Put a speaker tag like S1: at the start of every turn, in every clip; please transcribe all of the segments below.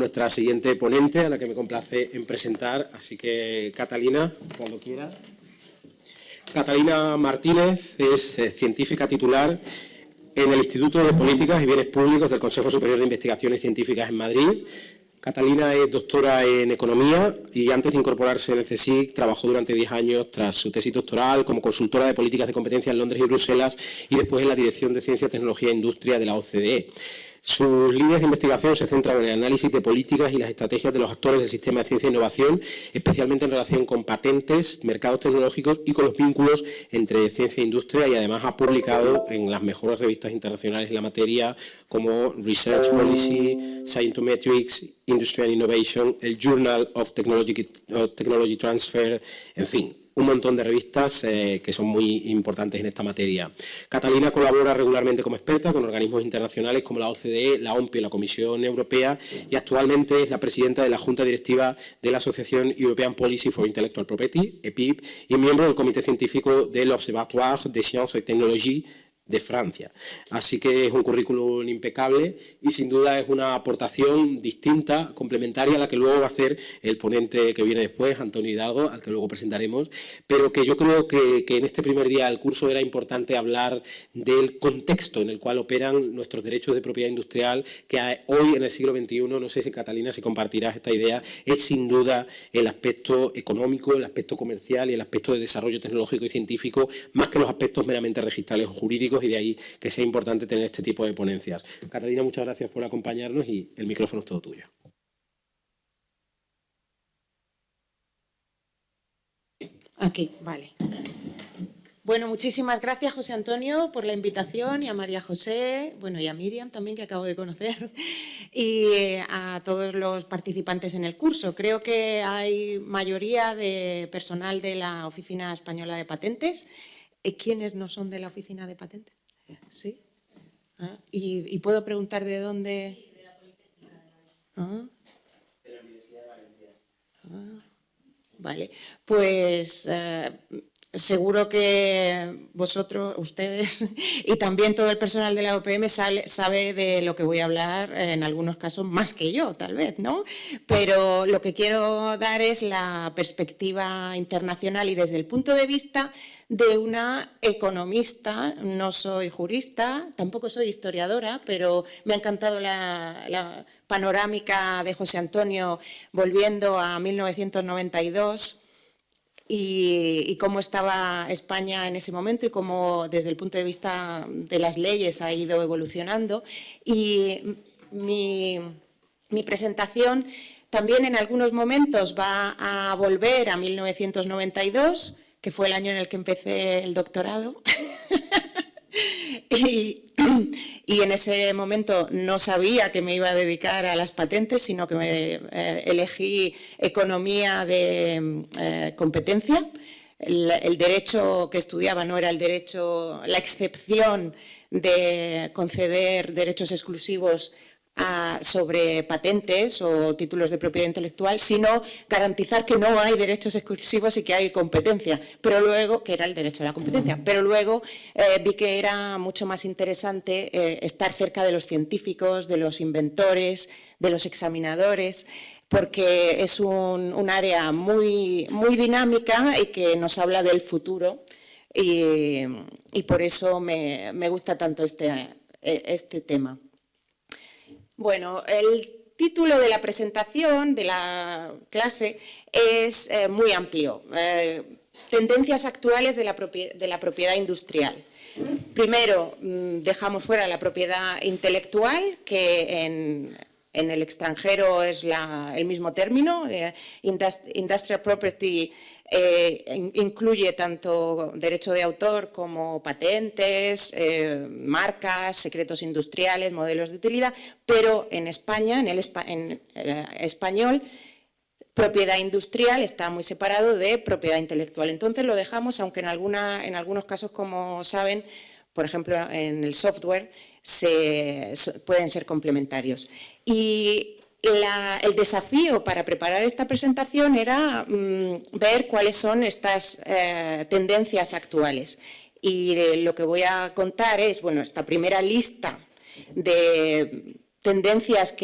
S1: nuestra siguiente ponente, a la que me complace en presentar. Así que, Catalina, cuando quiera. Catalina Martínez es científica titular en el Instituto de Políticas y Bienes Públicos del Consejo Superior de Investigaciones Científicas en Madrid. Catalina es doctora en Economía y antes de incorporarse en el CSIC trabajó durante 10 años tras su tesis doctoral como consultora de políticas de competencia en Londres y Bruselas y después en la Dirección de Ciencia, Tecnología e Industria de la OCDE. Sus líneas de investigación se centran en el análisis de políticas y las estrategias de los actores del sistema de ciencia e innovación, especialmente en relación con patentes, mercados tecnológicos y con los vínculos entre ciencia e industria, y además ha publicado en las mejores revistas internacionales en la materia como Research Policy, Scientometrics, Industry and Innovation, el Journal of Technology Transfer, en fin, un montón de revistas que son muy importantes en esta materia. Catalina colabora regularmente como experta con organismos internacionales como la OCDE, la OMPI y la Comisión Europea, y actualmente es la presidenta de la Junta Directiva de la Asociación European Policy for Intellectual Property, EPIP, y miembro del Comité Científico del Observatoire des Sciences et Technologies de Francia. Así que es un currículum impecable y sin duda es una aportación distinta, complementaria a la que luego va a hacer el ponente que viene después, Antonio Hidalgo, al que luego presentaremos, pero que yo creo que en este primer día del curso era importante hablar del contexto en el cual operan nuestros derechos de propiedad industrial, que hoy en el siglo XXI, no sé si Catalina, si compartirás esta idea, es sin duda el aspecto económico, el aspecto comercial y el aspecto de desarrollo tecnológico y científico, más que los aspectos meramente registrales o jurídicos, y de ahí que sea importante tener este tipo de ponencias. Catalina, muchas gracias por acompañarnos y el micrófono es todo tuyo.
S2: Aquí, vale. Bueno, muchísimas gracias, José Antonio, por la invitación, y a María José, bueno, y a Miriam también, que acabo de conocer, y a todos los participantes en el curso. Creo que hay mayoría de personal de la Oficina Española de Patentes. ¿Quiénes no son de la Oficina de Patentes? ¿Sí? ¿Y puedo preguntar de dónde?
S3: Sí, de la Politécnica de Madrid. De la Universidad de Valencia.
S2: Vale, pues seguro que vosotros, ustedes y también todo el personal de la OPM sabe de lo que voy a hablar, en algunos casos más que yo, tal vez, ¿no? Pero lo que quiero dar es la perspectiva internacional y desde el punto de vista de una economista. No soy jurista, tampoco soy historiadora, pero me ha encantado la panorámica de José Antonio volviendo a 1992 y cómo estaba España en ese momento y cómo desde el punto de vista de las leyes ha ido evolucionando. Y mi presentación también en algunos momentos va a volver a 1992, que fue el año en el que empecé el doctorado. Y en ese momento no sabía que me iba a dedicar a las patentes, sino que elegí economía de competencia. El derecho que estudiaba no era el derecho, la excepción de conceder derechos exclusivos sobre patentes o títulos de propiedad intelectual, sino garantizar que no hay derechos exclusivos y que hay competencia, pero luego, que era el derecho a la competencia, pero luego vi que era mucho más interesante estar cerca de los científicos, de los inventores, de los examinadores, porque es un área muy, muy dinámica y que nos habla del futuro, y por eso me gusta tanto este tema. Bueno, el título de la presentación de la clase es muy amplio. Tendencias actuales de la propiedad industrial. Primero, dejamos fuera la propiedad intelectual, que en el extranjero es el mismo término. Industrial property incluye tanto derecho de autor como patentes, marcas, secretos industriales, modelos de utilidad, pero en España, en español, propiedad industrial está muy separado de propiedad intelectual. Entonces lo dejamos, aunque en algunos casos, como saben, por ejemplo en el software, pueden ser complementarios. Y el desafío para preparar esta presentación era ver cuáles son estas tendencias actuales. Y lo que voy a contar es, bueno, esta primera lista de tendencias,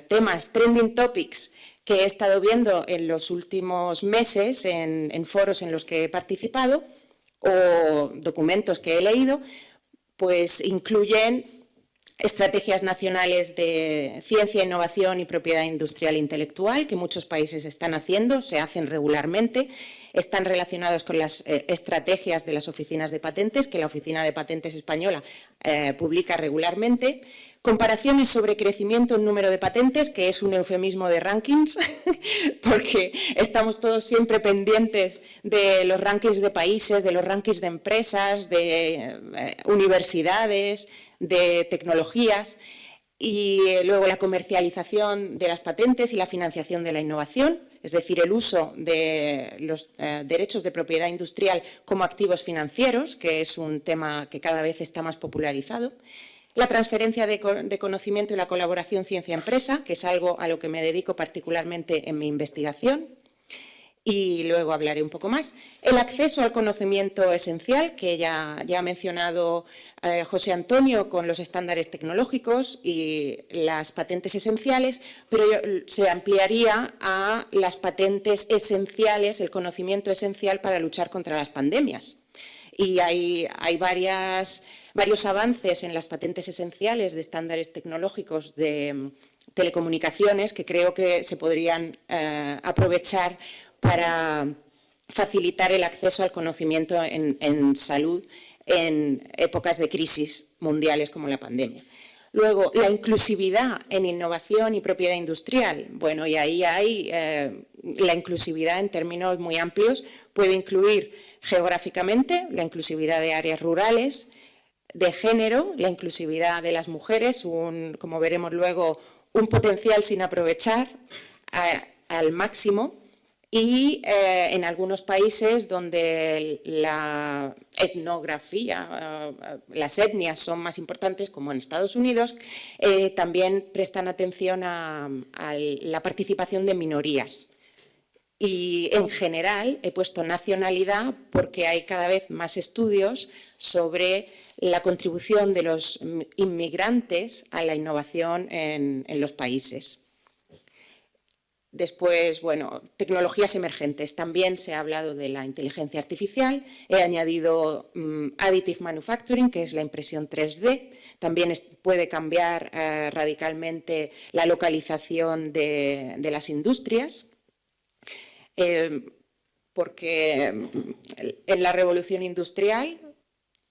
S2: temas, trending topics que he estado viendo en los últimos meses en foros en los que he participado o documentos que he leído, pues incluyen estrategias nacionales de ciencia, innovación y propiedad industrial e intelectual, que muchos países están haciendo, se hacen regularmente, están relacionados con las estrategias de las oficinas de patentes, que la Oficina de Patentes Española publica regularmente, comparaciones sobre crecimiento en número de patentes, que es un eufemismo de rankings, porque estamos todos siempre pendientes de los rankings de países, de los rankings de empresas, de universidades, de tecnologías, y luego la comercialización de las patentes y la financiación de la innovación, es decir, el uso de los derechos de propiedad industrial como activos financieros, que es un tema que cada vez está más popularizado. La transferencia de conocimiento y la colaboración ciencia-empresa, que es algo a lo que me dedico particularmente en mi investigación. Y luego hablaré un poco más. El acceso al conocimiento esencial, que ya ha mencionado José Antonio con los estándares tecnológicos y las patentes esenciales, pero se ampliaría a las patentes esenciales, el conocimiento esencial para luchar contra las pandemias. Y hay varios avances en las patentes esenciales de estándares tecnológicos de telecomunicaciones que creo que se podrían aprovechar para facilitar el acceso al conocimiento en salud en épocas de crisis mundiales como la pandemia. Luego, la inclusividad en innovación y propiedad industrial. Bueno, y ahí hay la inclusividad en términos muy amplios. Puede incluir geográficamente la inclusividad de áreas rurales, de género, la inclusividad de las mujeres, como veremos luego, un potencial sin aprovechar al máximo. Y en algunos países donde la etnografía, las etnias son más importantes, como en Estados Unidos, también prestan atención a la participación de minorías. Y en general he puesto nacionalidad porque hay cada vez más estudios sobre la contribución de los inmigrantes a la innovación en los países. Después, bueno, tecnologías emergentes. También se ha hablado de la inteligencia artificial. He añadido additive manufacturing, que es la impresión 3D. También puede cambiar radicalmente la localización de las industrias. Porque en la revolución industrial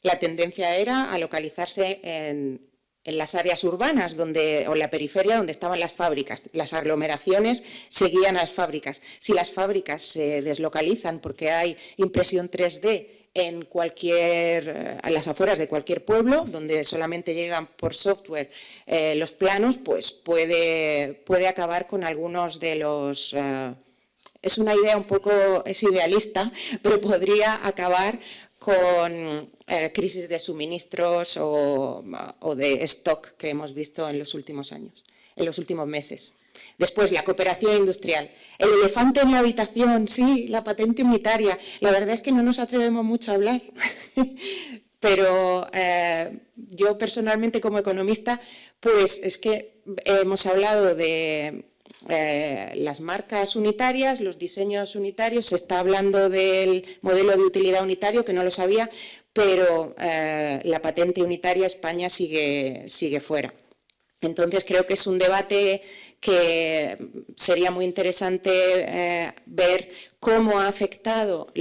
S2: la tendencia era a localizarse en las áreas urbanas o en la periferia donde estaban las fábricas. Las aglomeraciones seguían a las fábricas. Si las fábricas se deslocalizan porque hay impresión 3D a las afueras de cualquier pueblo, donde solamente llegan por software los planos, pues puede acabar con algunos de los... es una idea es idealista, pero podría acabar con crisis de suministros o de stock que hemos visto en los últimos años, en los últimos meses. Después, la cooperación industrial. El elefante en la habitación, sí, la patente unitaria. La verdad es que no nos atrevemos mucho a hablar, pero yo personalmente como economista, pues es que hemos hablado de las marcas unitarias, los diseños unitarios, se está hablando del modelo de utilidad unitario, que no lo sabía, pero la patente unitaria España sigue fuera. Entonces creo que es un debate que sería muy interesante ver cómo ha afectado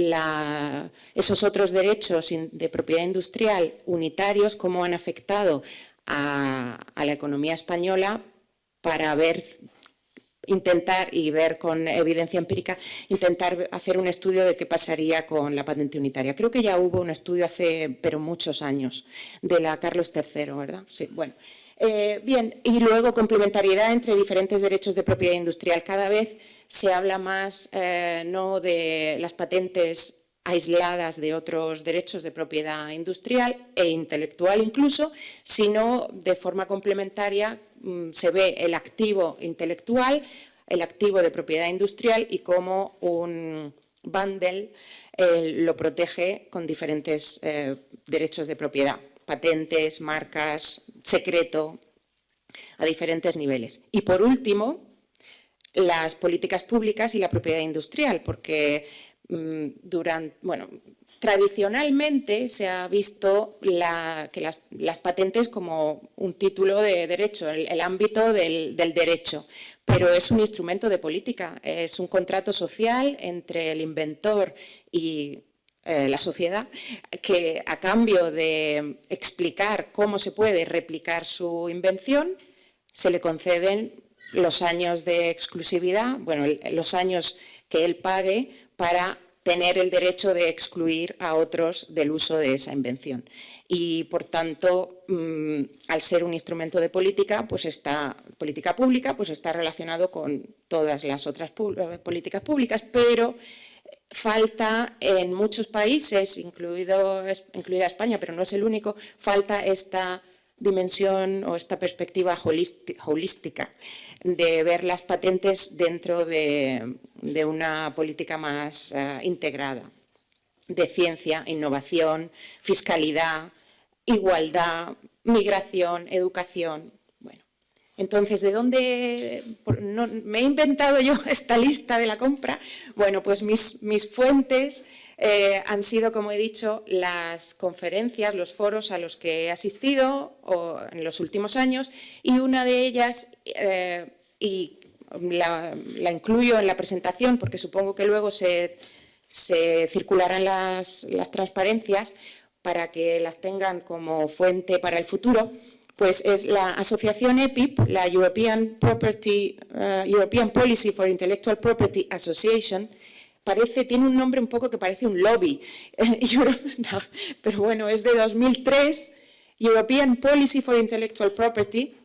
S2: esos otros derechos de propiedad industrial unitarios, cómo han afectado a la economía española para intentar y ver con evidencia empírica, intentar hacer un estudio de qué pasaría con la patente unitaria. Creo que ya hubo un estudio pero muchos años, de la Carlos III, ¿verdad? Sí, bueno. Bien, y luego complementariedad entre diferentes derechos de propiedad industrial. Cada vez se habla más no de las patentes aisladas de otros derechos de propiedad industrial e intelectual incluso, sino de forma complementaria se ve el activo intelectual, el activo de propiedad industrial y cómo un bundle lo protege con diferentes derechos de propiedad, patentes, marcas, secreto. a diferentes niveles. Y por último, las políticas públicas y la propiedad industrial, porque tradicionalmente se ha visto que las patentes como un título de derecho, el ámbito del derecho, pero es un instrumento de política, es un contrato social entre el inventor y la sociedad, que a cambio de explicar cómo se puede replicar su invención, se le conceden los años de exclusividad, los años que él pague para tener el derecho de excluir a otros del uso de esa invención. Y, por tanto, al ser un instrumento de política, política pública, pues está relacionado con todas las otras políticas públicas, pero falta en muchos países, incluida España, pero no es el único, falta esta dimensión o esta perspectiva holística de ver las patentes dentro de una política más integrada, de ciencia, innovación, fiscalidad, igualdad, migración, educación. Bueno, entonces, ¿de dónde me he inventado yo esta lista de la compra? Bueno, pues mis fuentes han sido, como he dicho, las conferencias, los foros a los que he asistido en los últimos años, y una de ellas, y la incluyo en la presentación porque supongo que luego se circularán las transparencias para que las tengan como fuente para el futuro, pues es la asociación EPIP, la European Policy for Intellectual Property Association. Tiene un nombre un poco que parece un lobby, pero bueno, es de 2003. European Policy for Intellectual Property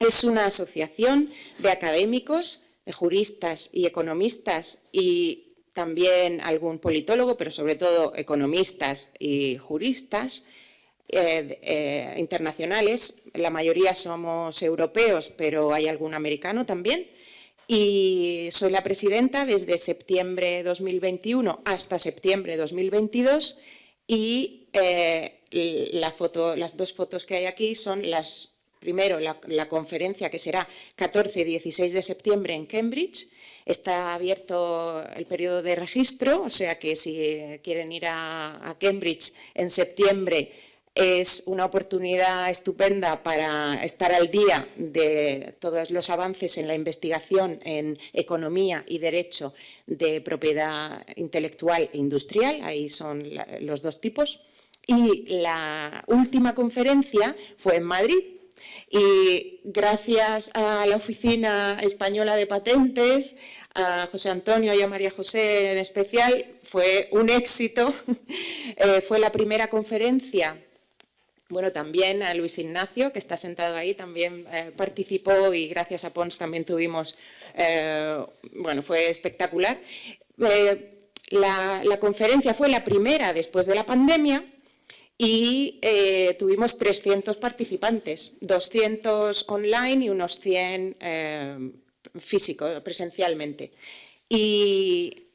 S2: es una asociación de académicos, de juristas y economistas, y también algún politólogo, pero sobre todo economistas y juristas internacionales. La mayoría somos europeos, pero hay algún americano también. Y soy la presidenta desde septiembre de 2021 hasta septiembre de 2022, y las dos fotos que hay aquí son primero la conferencia, que será 14 y 16 de septiembre en Cambridge. Está abierto el periodo de registro, o sea que si quieren ir a Cambridge en septiembre, es una oportunidad estupenda para estar al día de todos los avances en la investigación en economía y derecho de propiedad intelectual e industrial. Ahí son los dos tipos. Y la última conferencia fue en Madrid. Y gracias a la Oficina Española de Patentes, a José Antonio y a María José en especial, fue un éxito. Fue la primera conferencia. Bueno, también a Luis Ignacio, que está sentado ahí, también participó, y gracias a Pons también tuvimos, fue espectacular. La conferencia fue la primera después de la pandemia y tuvimos 300 participantes, 200 online y unos 100 físicos, presencialmente. Y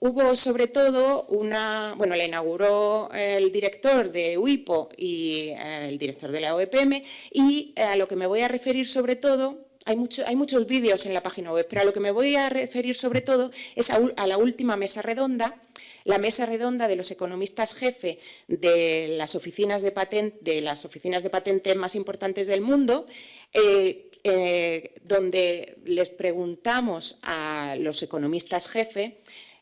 S2: hubo sobre todo la inauguró el director de UIPO y el director de la OEPM, y a lo que me voy a referir sobre todo, hay muchos vídeos en la página web, pero a lo que me voy a referir sobre todo es a la última mesa redonda, la mesa redonda de los economistas jefe de las oficinas de patente más importantes del mundo, donde les preguntamos a los economistas jefe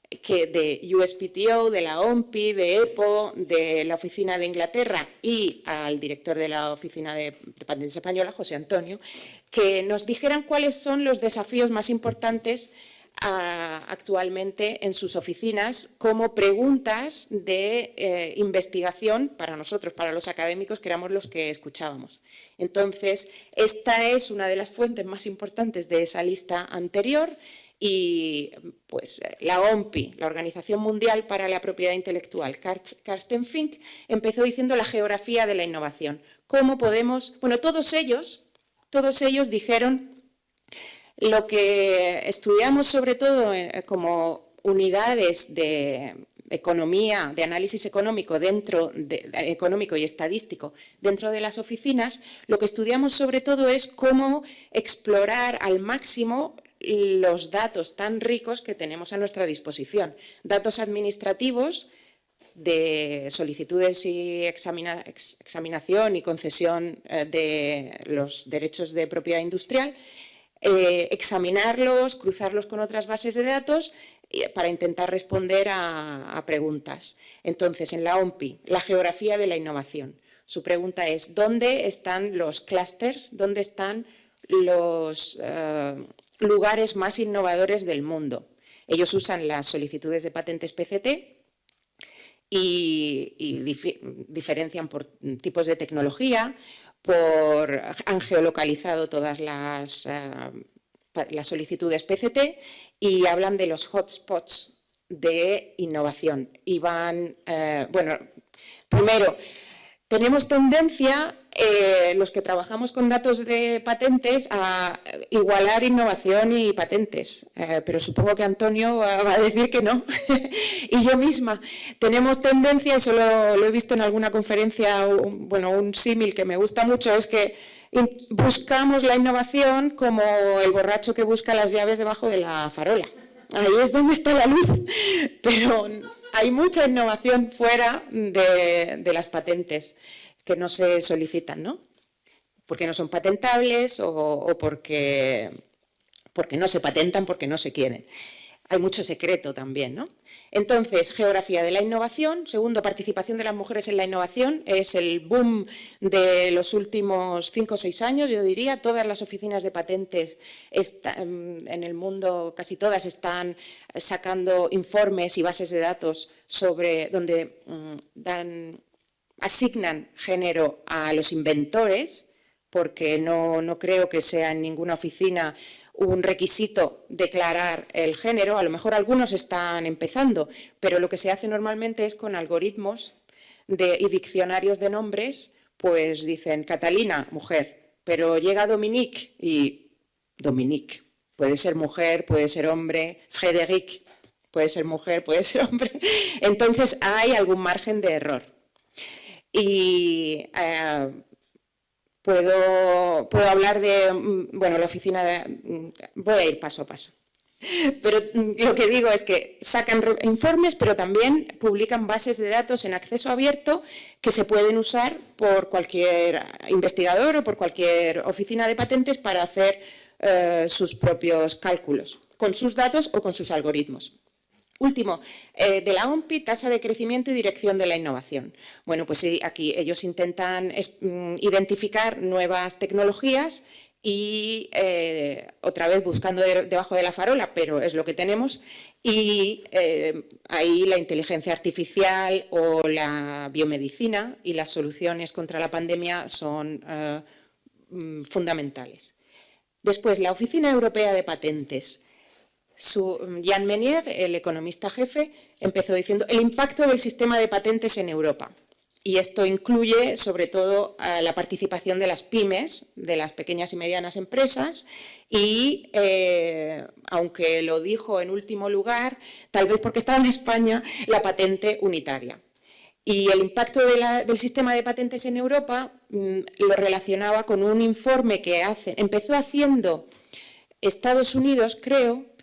S2: de USPTO, de la OMPI, de EPO, de la Oficina de Inglaterra, y al director de la Oficina de Patentes Española, José Antonio, que nos dijeran cuáles son los desafíos más importantes actualmente en sus oficinas como preguntas de investigación para nosotros, para los académicos, que éramos los que escuchábamos. Entonces, esta es una de las fuentes más importantes de esa lista anterior. Y pues la OMPI, la Organización Mundial para la Propiedad Intelectual, Carsten Fink, empezó diciendo la geografía de la innovación. ¿Cómo podemos? Bueno, todos ellos dijeron lo que estudiamos sobre todo como unidades de economía, de análisis económico económico y estadístico dentro de las oficinas, lo que estudiamos sobre todo es cómo explorar al máximo los datos tan ricos que tenemos a nuestra disposición. Datos administrativos de solicitudes y examinación y concesión de los derechos de propiedad industrial, examinarlos, cruzarlos con otras bases de datos para intentar responder a preguntas. Entonces, en la OMPI, la geografía de la innovación. Su pregunta es, ¿dónde están los clústeres? ¿Dónde están los lugares más innovadores del mundo? Ellos usan las solicitudes de patentes PCT y diferencian por tipos de tecnología, han geolocalizado todas las solicitudes PCT y hablan de los hotspots de innovación. Y primero, tenemos tendencia, los que trabajamos con datos de patentes, a igualar innovación y patentes, pero supongo que Antonio va a decir que no. Y yo misma, tenemos tendencia, eso lo he visto en alguna conferencia, un símil que me gusta mucho, es que buscamos la innovación como el borracho que busca las llaves debajo de la farola. Ahí es donde está la luz, pero hay mucha innovación fuera de las patentes que no se solicitan, ¿no? Porque no son patentables o porque no se patentan, porque no se quieren. Hay mucho secreto también, ¿no? Entonces, geografía de la innovación. Segundo, participación de las mujeres en la innovación. Es el boom de los últimos 5 o 6 años, yo diría. Todas las oficinas de patentes en el mundo, casi todas, están sacando informes y bases de datos sobre donde asignan género a los inventores, porque no creo que sea en ninguna oficina un requisito declarar el género. A lo mejor algunos están empezando, pero lo que se hace normalmente es con algoritmos y diccionarios de nombres, pues dicen Catalina, mujer, pero llega Dominique y Dominique puede ser mujer, puede ser hombre, Frédéric puede ser mujer, puede ser hombre. Entonces hay algún margen de error. Y puedo hablar de, la oficina voy a ir paso a paso. Pero lo que digo es que sacan informes, pero también publican bases de datos en acceso abierto que se pueden usar por cualquier investigador o por cualquier oficina de patentes para hacer sus propios cálculos, con sus datos o con sus algoritmos. Último, de la OMPI, tasa de crecimiento y dirección de la innovación. Bueno, pues sí, aquí ellos intentan identificar nuevas tecnologías y, otra vez, buscando debajo de la farola, pero es lo que tenemos, y ahí la inteligencia artificial o la biomedicina y las soluciones contra la pandemia son fundamentales. Después, la Oficina Europea de Patentes. Jan Menier, el economista jefe, empezó diciendo el impacto del sistema de patentes en Europa. Y esto incluye, sobre todo, la participación de las pymes, de las pequeñas y medianas empresas, y, aunque lo dijo en último lugar, tal vez porque estaba en España, la patente unitaria. Y el impacto del sistema de patentes en Europa lo relacionaba con un informe que empezó haciendo Estados Unidos, creo,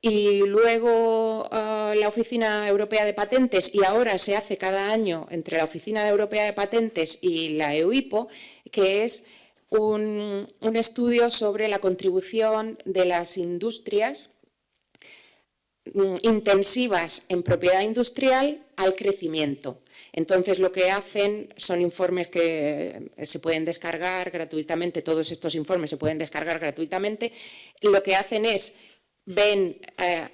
S2: y luego la Oficina Europea de Patentes, y ahora se hace cada año entre la Oficina Europea de Patentes y la EUIPO, que es un estudio sobre la contribución de las industrias intensivas en propiedad industrial al crecimiento. Entonces, lo que hacen son informes que se pueden descargar gratuitamente, todos estos informes se pueden descargar gratuitamente. Lo que hacen es ven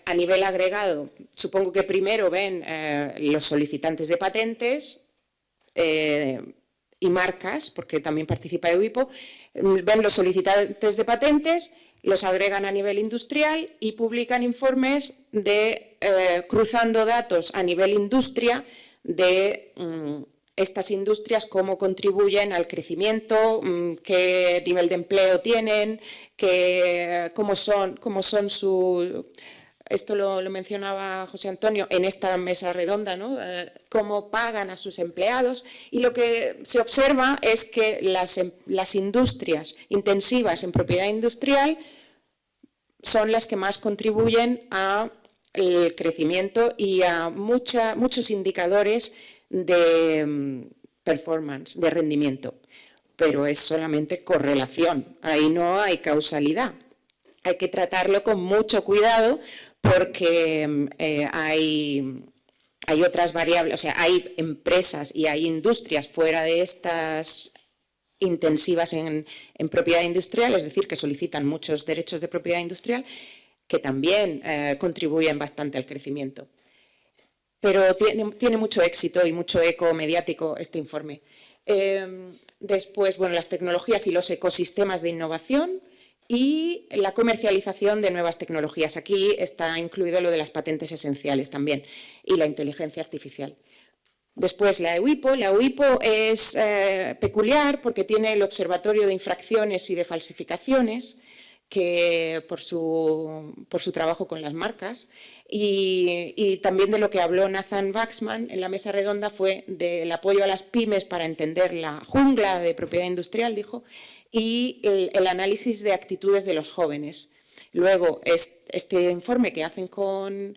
S2: a nivel agregado, supongo que primero ven los solicitantes de patentes y marcas, porque también participa EUIPO, ven los solicitantes de patentes, los agregan a nivel industrial y publican informes cruzando datos a nivel industria de estas industrias, cómo contribuyen al crecimiento, qué nivel de empleo tienen, cómo son esto lo mencionaba José Antonio en esta mesa redonda, ¿no? Cómo pagan a sus empleados, y lo que se observa es que las industrias intensivas en propiedad industrial son las que más contribuyen al crecimiento y a muchos indicadores de performance, de rendimiento. Pero es solamente correlación, ahí no hay causalidad. Hay que tratarlo con mucho cuidado porque hay otras variables, o sea, hay empresas y hay industrias fuera de estas intensivas en propiedad industrial, es decir, que solicitan muchos derechos de propiedad industrial, que también contribuyen bastante al crecimiento. Pero tiene mucho éxito y mucho eco mediático este informe. Después, bueno, las tecnologías y los ecosistemas de innovación y la comercialización de nuevas tecnologías. Aquí está incluido lo de las patentes esenciales también y la inteligencia artificial. Después la EUIPO. La EUIPO es peculiar porque tiene el Observatorio de Infracciones y de Falsificaciones, que por su trabajo con las marcas, y también de lo que habló Nathan Waxman en la mesa redonda fue del apoyo a las pymes para entender la jungla de propiedad industrial, dijo, y el análisis de actitudes de los jóvenes. Luego, este informe que hacen con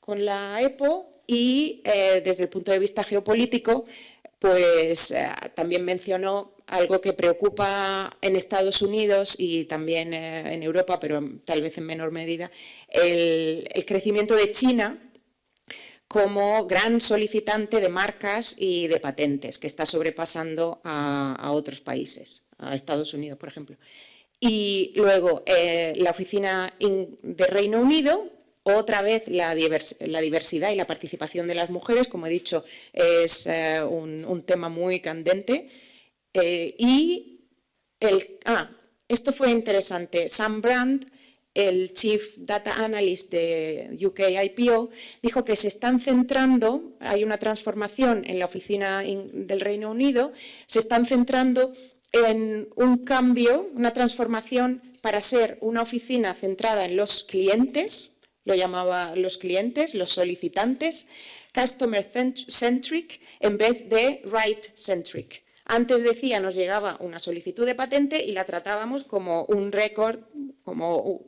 S2: la EPO y desde el punto de vista geopolítico, pues también mencionó algo que preocupa en Estados Unidos y también en Europa, pero tal vez en menor medida, el crecimiento de China como gran solicitante de marcas y de patentes, que está sobrepasando a otros países, a Estados Unidos, por ejemplo. Y luego la oficina de Reino Unido, otra vez la diversidad y la participación de las mujeres, como he dicho, es un tema muy candente. Esto fue interesante. Sam Brand, el Chief Data Analyst de UK IPO, dijo que se están centrando, hay una transformación en la oficina del Reino Unido, se están centrando en un cambio, una transformación para ser una oficina centrada en los clientes, lo llamaba los clientes, los solicitantes, customer centric en vez de right centric. Antes decía, nos llegaba una solicitud de patente y la tratábamos como un récord, como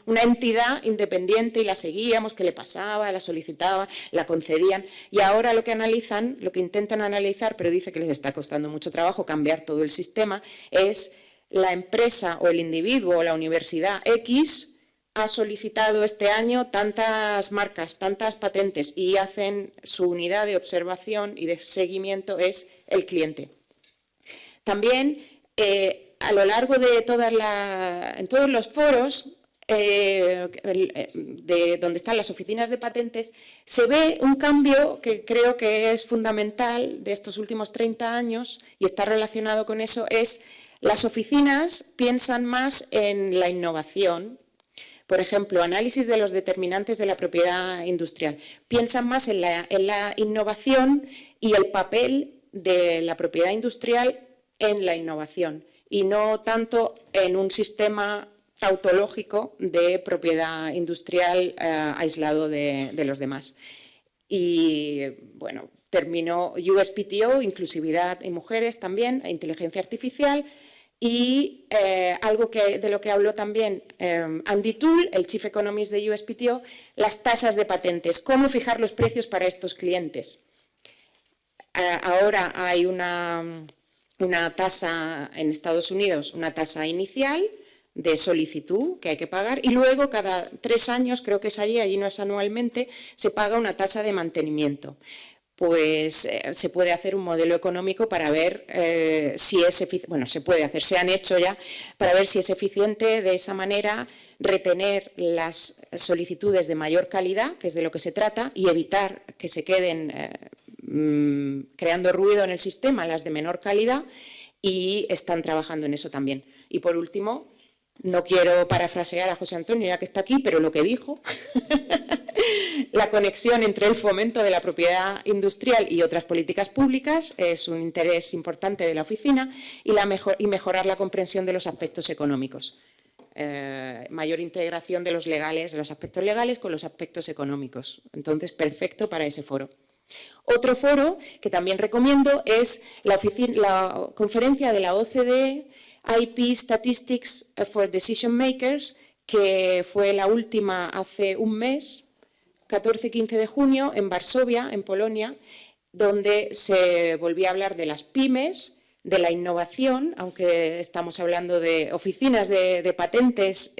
S2: una entidad independiente y la seguíamos, qué le pasaba, la solicitaba, la concedían. Y ahora lo que analizan, lo que intentan analizar, pero dice que les está costando mucho trabajo cambiar todo el sistema, es la empresa o el individuo o la universidad X ha solicitado este año tantas marcas, tantas patentes y hacen su unidad de observación y de seguimiento es el cliente. También a lo largo de en todos los foros de donde están las oficinas de patentes, se ve un cambio que creo que es fundamental de estos últimos 30 años y está relacionado con eso, es las oficinas piensan más en la innovación. Por ejemplo, análisis de los determinantes de la propiedad industrial. Piensan más en la innovación y el papel de la propiedad industrial en la innovación y no tanto en un sistema tautológico de propiedad industrial aislado de los demás. Y bueno, terminó USPTO, inclusividad y mujeres también, e inteligencia artificial. Y algo de lo que habló también Andy Toole, el Chief Economist de USPTO, las tasas de patentes, cómo fijar los precios para estos clientes. Ahora hay una tasa en Estados Unidos, una tasa inicial de solicitud que hay que pagar y luego cada 3 años, creo que es allí no es anualmente, se paga una tasa de mantenimiento. Pues se puede hacer un modelo económico para ver si es eficiente, bueno, se puede hacer, se han hecho ya, para ver si es eficiente de esa manera retener las solicitudes de mayor calidad, que es de lo que se trata, y evitar que se queden creando ruido en el sistema las de menor calidad, y están trabajando en eso también. Y por último, no quiero parafrasear a José Antonio ya que está aquí, pero lo que dijo, la conexión entre el fomento de la propiedad industrial y otras políticas públicas es un interés importante de la oficina y mejorar la comprensión de los aspectos económicos. mayor integración de los aspectos legales con los aspectos económicos. Entonces, perfecto para ese foro. Otro foro que también recomiendo es la conferencia de la OCDE, IP Statistics for Decision Makers, que fue la última hace un mes, 14-15 de junio, en Varsovia, en Polonia, donde se volvía a hablar de las pymes, de la innovación, aunque estamos hablando de oficinas de patentes,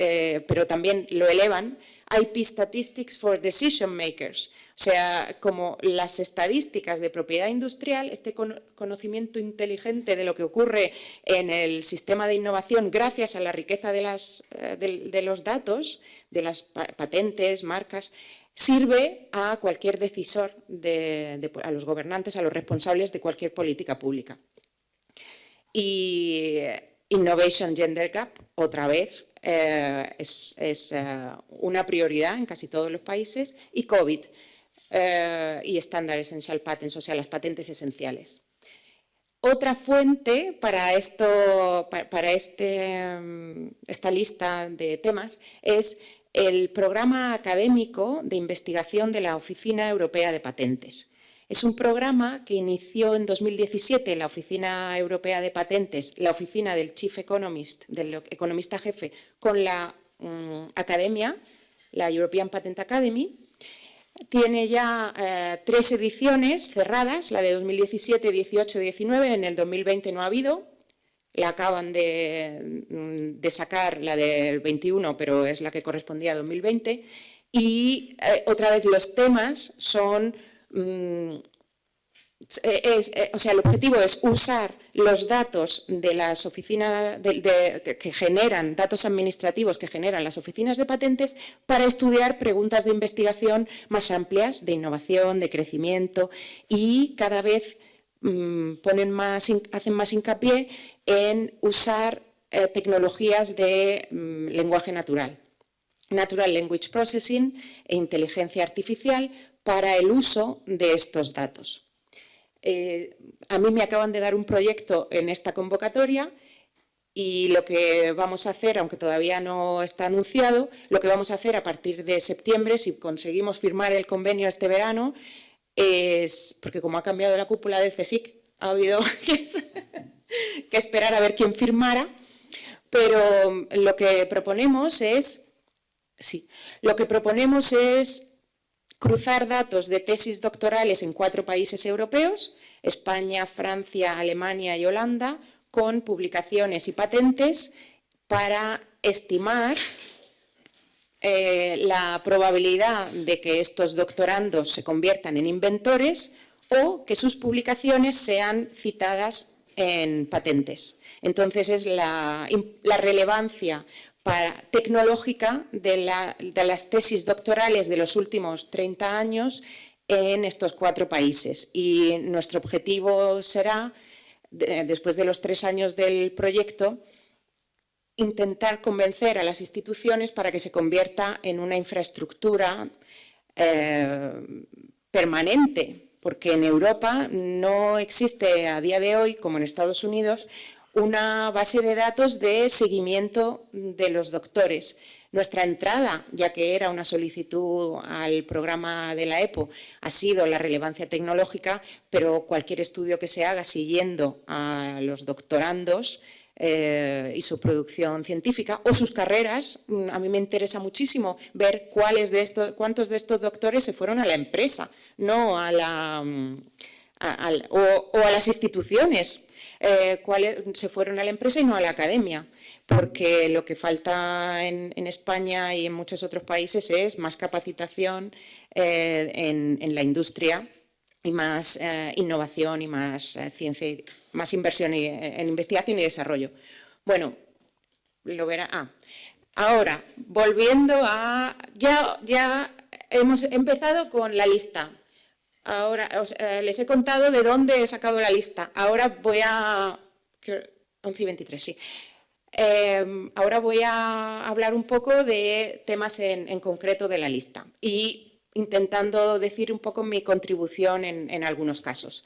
S2: pero también lo elevan, IP Statistics for Decision Makers. O sea, como las estadísticas de propiedad industrial, este conocimiento inteligente de lo que ocurre en el sistema de innovación gracias a la riqueza de los datos, de las patentes, marcas, sirve a cualquier decisor, a los gobernantes, a los responsables de cualquier política pública. Y Innovation Gender Gap, otra vez, es una prioridad en casi todos los países, y COVID y Standard Essential Patents, o sea, las patentes esenciales. Otra fuente para esta lista de temas es el programa académico de investigación de la Oficina Europea de Patentes. Es un programa que inició en 2017 la Oficina Europea de Patentes, la oficina del Chief Economist, del economista jefe, con la academia, la European Patent Academy. Tiene ya 3 ediciones cerradas, la de 2017, 18 y 19, en el 2020 no ha habido. La acaban de sacar, la del 21, pero es la que correspondía a 2020. Y otra vez los temas son... o sea, el objetivo es usar los datos de las oficinas que generan, datos administrativos que generan las oficinas de patentes para estudiar preguntas de investigación más amplias, de innovación, de crecimiento, y cada vez hacen más hincapié en usar tecnologías de lenguaje natural, Natural Language Processing e inteligencia artificial para el uso de estos datos. A mí me acaban de dar un proyecto en esta convocatoria y lo que vamos a hacer, aunque todavía no está anunciado, lo que vamos a hacer a partir de septiembre, si conseguimos firmar el convenio este verano, es, porque como ha cambiado la cúpula del CSIC, ha habido que esperar a ver quién firmara, pero lo que proponemos es cruzar datos de tesis doctorales en 4 países europeos, España, Francia, Alemania y Holanda, con publicaciones y patentes para estimar la probabilidad de que estos doctorandos se conviertan en inventores o que sus publicaciones sean citadas en patentes. Entonces, es la relevancia tecnológica de las tesis doctorales de los últimos 30 años en estos 4 países. Y nuestro objetivo será, después de los 3 años del proyecto, intentar convencer a las instituciones para que se convierta en una infraestructura permanente, porque en Europa no existe a día de hoy, como en Estados Unidos, una base de datos de seguimiento de los doctores. Nuestra entrada, ya que era una solicitud al programa de la EPO, ha sido la relevancia tecnológica, pero cualquier estudio que se haga siguiendo a los doctorandos y su producción científica o sus carreras, a mí me interesa muchísimo ver cuántos de estos doctores se fueron a la empresa, no a las instituciones. Cuáles se fueron a la empresa y no a la academia, porque lo que falta en España y en muchos otros países es más capacitación en la industria y más innovación y más ciencia, más inversión en investigación y desarrollo. Bueno, lo verá. Ahora, volviendo a... Ya hemos empezado con la lista. Ahora les he contado de dónde he sacado la lista. Ahora voy a... 11:23, sí. Ahora voy a hablar un poco de temas en concreto de la lista y intentando decir un poco mi contribución en algunos casos.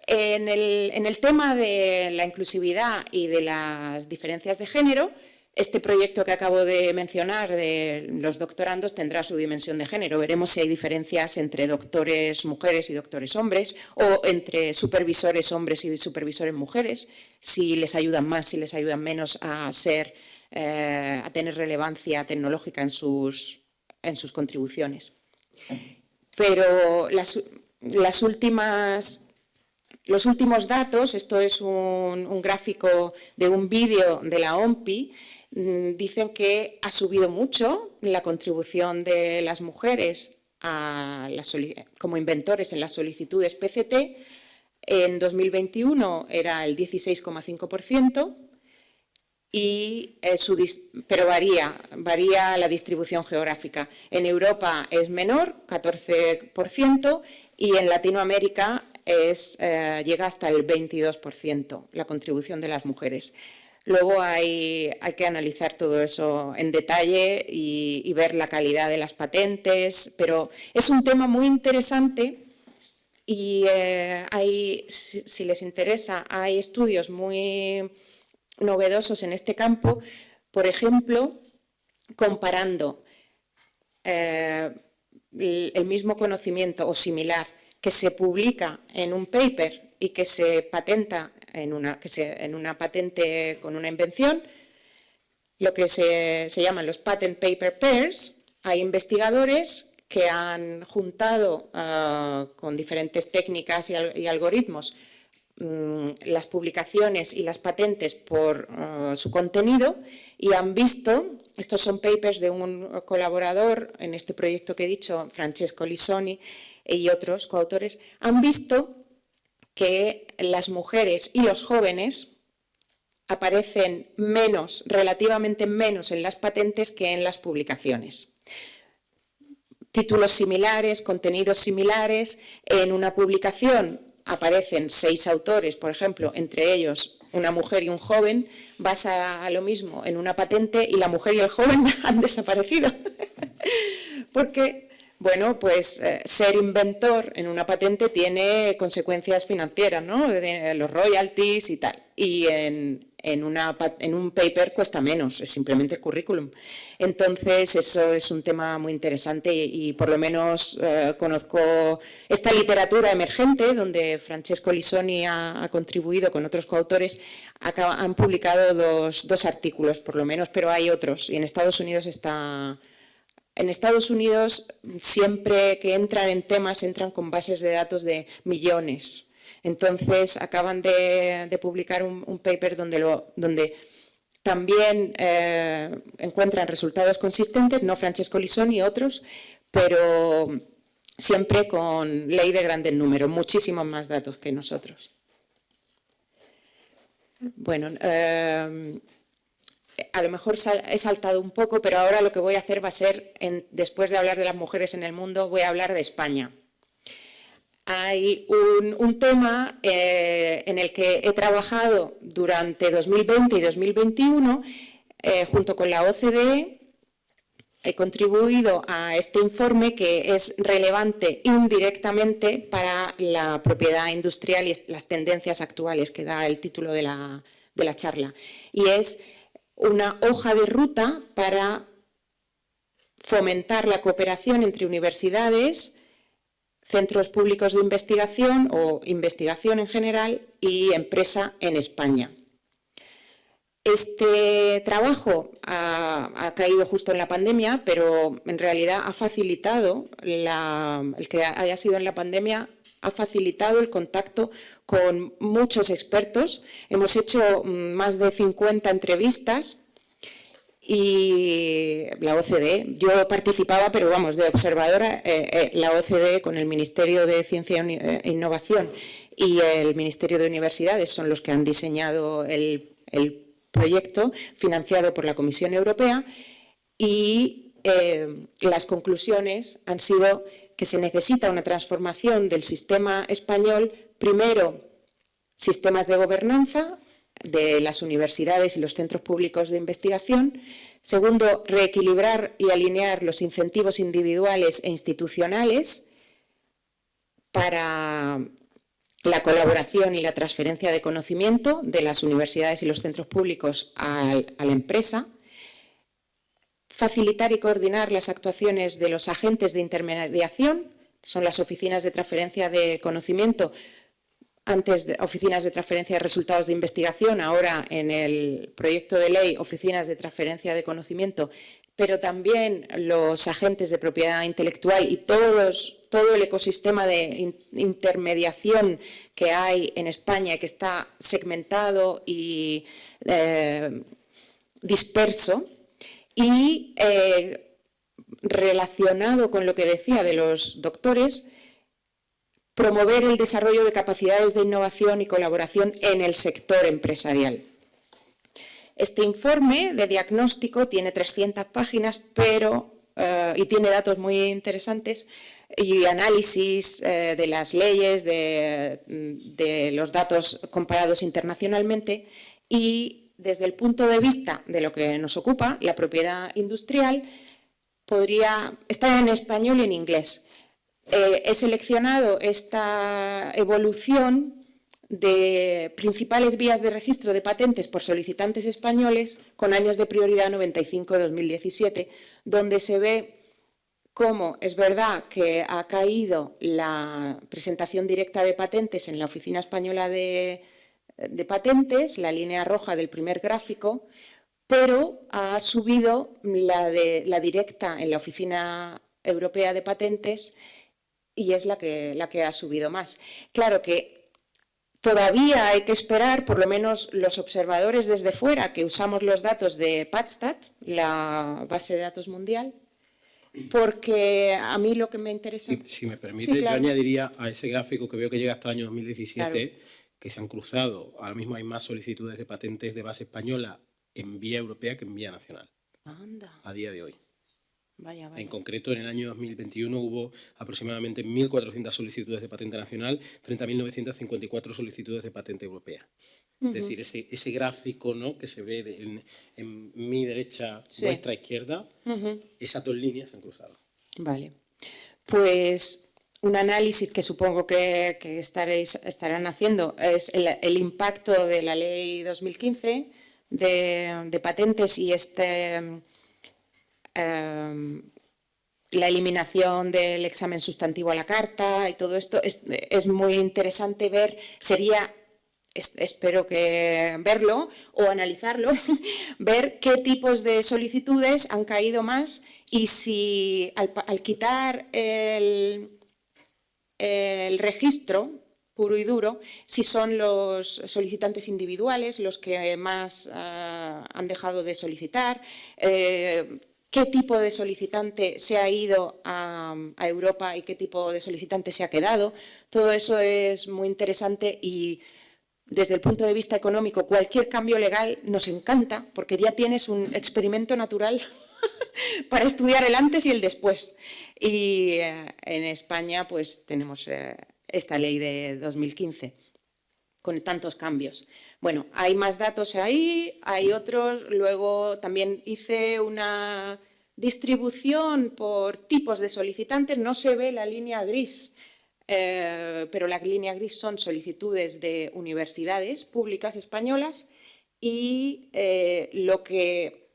S2: En el tema de la inclusividad y de las diferencias de género, Este proyecto que acabo de mencionar de los doctorandos tendrá su dimensión de género. Veremos si hay diferencias entre doctores mujeres y doctores hombres, o entre supervisores hombres y supervisores mujeres, si les ayudan más, si les ayudan menos a tener relevancia tecnológica en sus contribuciones. Pero los últimos datos, esto es un gráfico de un vídeo de la OMPI, dicen que ha subido mucho la contribución de las mujeres como inventores en las solicitudes PCT. En 2021 era el 16,5%, pero varía la distribución geográfica. En Europa es menor, 14%, y en Latinoamérica llega hasta el 22% la contribución de las mujeres. Luego hay que analizar todo eso en detalle y ver la calidad de las patentes, pero es un tema muy interesante y si les interesa, hay estudios muy novedosos en este campo, por ejemplo, comparando el mismo conocimiento o similar que se publica en un paper y que se patenta en una patente con una invención, lo que se llaman los patent paper pairs. Hay investigadores que han juntado con diferentes técnicas y algoritmos las publicaciones y las patentes por su contenido y han visto, estos son papers de un colaborador en este proyecto que he dicho, Francesco Lisoni y otros coautores, han visto que las mujeres y los jóvenes aparecen relativamente menos en las patentes que en las publicaciones. Títulos similares, contenidos similares. En una publicación aparecen 6 autores, por ejemplo, entre ellos una mujer y un joven. Vas a lo mismo en una patente y la mujer y el joven han desaparecido. Porque, bueno, pues ser inventor en una patente tiene consecuencias financieras, ¿no? Los royalties y tal. Y en un paper cuesta menos, es simplemente el currículum. Entonces, eso es un tema muy interesante y por lo menos conozco esta literatura emergente donde Francesco Lisoni ha contribuido con otros coautores. Han publicado dos artículos, por lo menos, pero hay otros. Y en Estados Unidos siempre que entran en temas, entran con bases de datos de millones. Entonces, acaban de publicar un paper donde también encuentran resultados consistentes, no Francesco Lisoni y otros, pero siempre con ley de grandes números, muchísimos más datos que nosotros. Bueno, a lo mejor he saltado un poco, pero ahora lo que voy a hacer va a ser, después de hablar de las mujeres en el mundo, voy a hablar de España. Hay un tema en el que he trabajado durante 2020 y 2021 junto con la OCDE. He contribuido a este informe que es relevante indirectamente para la propiedad industrial y las tendencias actuales, que da el título de la charla. Y es una hoja de ruta para fomentar la cooperación entre universidades, centros públicos de investigación o investigación en general y empresa en España. Este trabajo ha caído justo en la pandemia, pero en realidad ha facilitado, el que haya sido en la pandemia, ha facilitado el contacto con muchos expertos. Hemos hecho más de 50 entrevistas y la OCDE, yo participaba, pero vamos, de observadora, la OCDE con el Ministerio de Ciencia e Innovación y el Ministerio de Universidades son los que han diseñado el proyecto financiado por la Comisión Europea y las conclusiones han sido que se necesita una transformación del sistema español, primero, sistemas de gobernanza de las universidades y los centros públicos de investigación. Segundo, reequilibrar y alinear los incentivos individuales e institucionales para la colaboración y la transferencia de conocimiento de las universidades y los centros públicos a la empresa. facilitar y coordinar las actuaciones de los agentes de intermediación, son las oficinas de transferencia de conocimiento, antes oficinas de transferencia de resultados de investigación, ahora en el proyecto de ley oficinas de transferencia de conocimiento, pero también los agentes de propiedad intelectual y todo el ecosistema de intermediación que hay en España y que está segmentado y disperso, y relacionado con lo que decía de los doctores, promover el desarrollo de capacidades de innovación y colaboración en el sector empresarial. Este informe de diagnóstico tiene 300 páginas, y tiene datos muy interesantes y análisis de las leyes, de los datos comparados internacionalmente, y desde el punto de vista de lo que nos ocupa, la propiedad industrial, está en español y en inglés. He seleccionado esta evolución de principales vías de registro de patentes por solicitantes españoles con años de prioridad 95-2017, donde se ve cómo es verdad que ha caído la presentación directa de patentes en la Oficina Española de Patentes, la línea roja del primer gráfico, pero ha subido la directa en la Oficina Europea de Patentes y es la que ha subido más. Claro que todavía hay que esperar, por lo menos los observadores desde fuera, que usamos los datos de PatStat, la base de datos mundial, porque a mí lo que me interesa...
S1: Si me permite,
S2: sí, claro.
S1: Yo añadiría a ese gráfico que veo que llega hasta el año 2017,
S2: Claro.
S1: que se han cruzado, ahora mismo hay más solicitudes de patentes de base española en vía europea que en vía nacional,
S2: Anda,
S1: a día de hoy.
S2: vaya.
S1: En concreto, en el año 2021 hubo aproximadamente 1.400 solicitudes de patente nacional frente a 1.954 solicitudes de patente europea. Es decir, ese gráfico, ¿no?, que se ve en mi derecha,
S2: Sí.
S1: vuestra izquierda, esas dos líneas se han cruzado.
S2: Vale. Pues un análisis que supongo que estarán haciendo es el impacto de la Ley 2015 de patentes y la eliminación del examen sustantivo a la carta y todo esto. Es muy interesante ver, espero que verlo o analizarlo, ver qué tipos de solicitudes han caído más y si al quitar el registro puro y duro, si son los solicitantes individuales los que más han dejado de solicitar, qué tipo de solicitante se ha ido a Europa y qué tipo de solicitante se ha quedado. Todo eso es muy interesante y desde el punto de vista económico cualquier cambio legal nos encanta porque ya tienes un experimento natural para estudiar el antes y el después. Y en España pues tenemos esta ley de 2015 con tantos cambios. Bueno, hay más datos ahí, hay otros. Luego también hice una distribución por tipos de solicitantes. No se ve la línea gris, pero la línea gris son solicitudes de universidades públicas españolas y lo que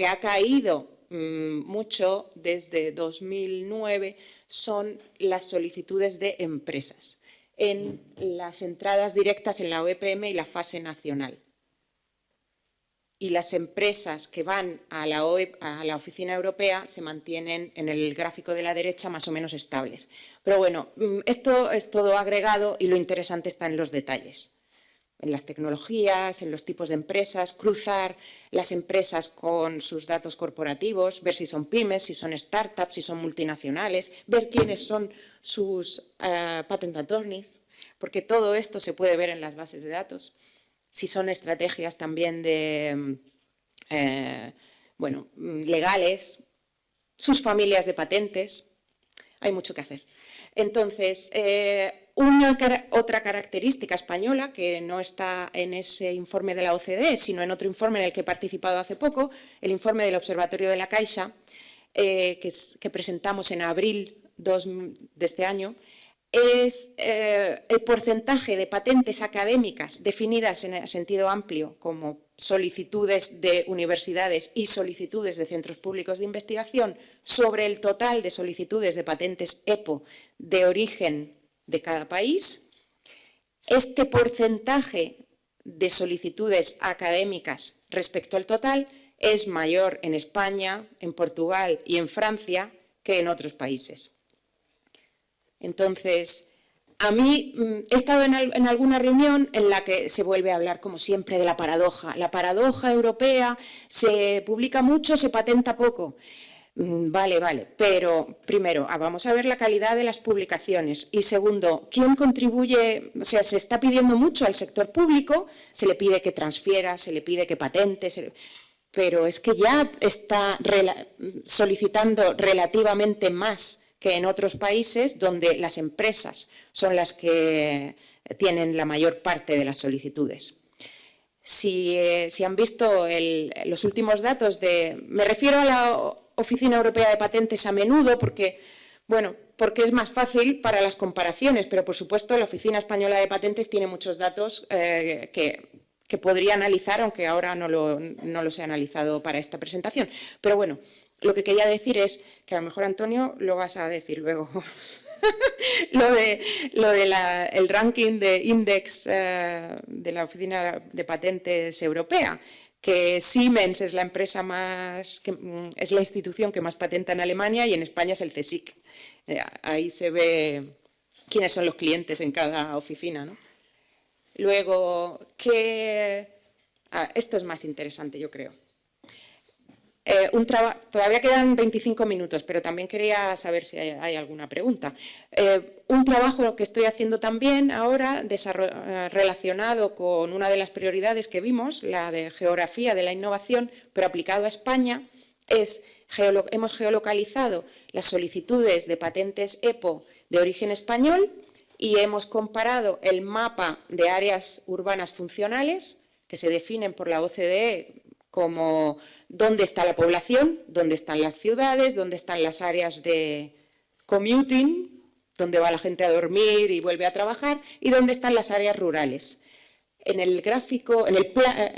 S2: ha caído mucho desde 2009 son las solicitudes de empresas en las entradas directas en la OEPM y la fase nacional. Y las empresas que van a la Oficina Europea se mantienen en el gráfico de la derecha más o menos estables. Pero bueno, esto es todo agregado y lo interesante está en los detalles. En las tecnologías, en los tipos de empresas, cruzar las empresas con sus datos corporativos, ver si son pymes, si son startups, si son multinacionales, ver quiénes son sus patent attorneys, porque todo esto se puede ver en las bases de datos. Si son estrategias también legales, sus familias de patentes, hay mucho que hacer. Entonces, otra característica española que no está en ese informe de la OCDE, sino en otro informe en el que he participado hace poco, el informe del Observatorio de la Caixa, que presentamos en abril de este año, es el porcentaje de patentes académicas definidas en el sentido amplio como solicitudes de universidades y solicitudes de centros públicos de investigación sobre el total de solicitudes de patentes EPO de origen de cada país. Este porcentaje de solicitudes académicas respecto al total es mayor en España, en Portugal y en Francia que en otros países. Entonces, a mí he estado en alguna reunión en la que se vuelve a hablar, como siempre, de la paradoja. La paradoja europea, se publica mucho, se patenta poco. Vale, pero primero, vamos a ver la calidad de las publicaciones y segundo, ¿quién contribuye? O sea, se está pidiendo mucho al sector público, se le pide que transfiera, se le pide que patente, pero es que ya está solicitando relativamente más que en otros países donde las empresas son las que tienen la mayor parte de las solicitudes. Si han visto los últimos datos me refiero a la Oficina Europea de Patentes a menudo porque es más fácil para las comparaciones, pero por supuesto la Oficina Española de Patentes tiene muchos datos que podría analizar, aunque ahora no los he analizado para esta presentación. Pero bueno, lo que quería decir es que a lo mejor, Antonio, lo vas a decir luego, el ranking de Index de la Oficina de Patentes Europea, que Siemens es la empresa es la institución que más patenta en Alemania y en España es el CSIC. Ahí se ve quiénes son los clientes en cada oficina, ¿no? Luego, esto es más interesante, yo creo. Todavía quedan 25 minutos, pero también quería saber si hay alguna pregunta. Un trabajo que estoy haciendo también ahora, relacionado con una de las prioridades que vimos, la de geografía de la innovación, pero aplicado a España, hemos geolocalizado las solicitudes de patentes EPO de origen español y hemos comparado el mapa de áreas urbanas funcionales, que se definen por la OCDE como dónde está la población, dónde están las ciudades, dónde están las áreas de commuting, dónde va la gente a dormir y vuelve a trabajar, y dónde están las áreas rurales. En el gráfico, en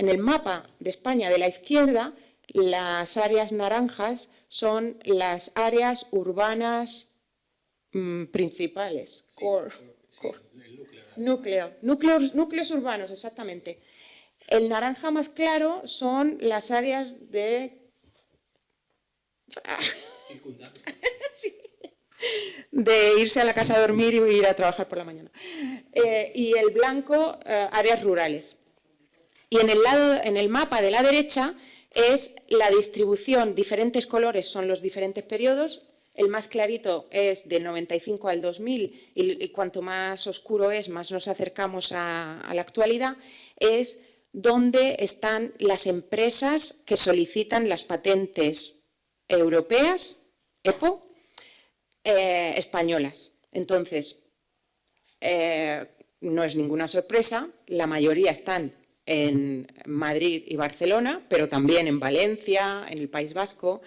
S2: el mapa de España de la izquierda, las áreas naranjas son las áreas urbanas principales. Núcleos urbanos, exactamente. El naranja más claro son las áreas de irse a la casa a dormir y ir a trabajar por la mañana. Y el blanco, áreas rurales. Y en el mapa de la derecha es la distribución, diferentes colores son los diferentes periodos. El más clarito es del 95 al 2000 y cuanto más oscuro es, más nos acercamos a la actualidad, es dónde están las empresas que solicitan las patentes europeas, EPO, españolas. Entonces, no es ninguna sorpresa, la mayoría están en Madrid y Barcelona, pero también en Valencia, en el País Vasco,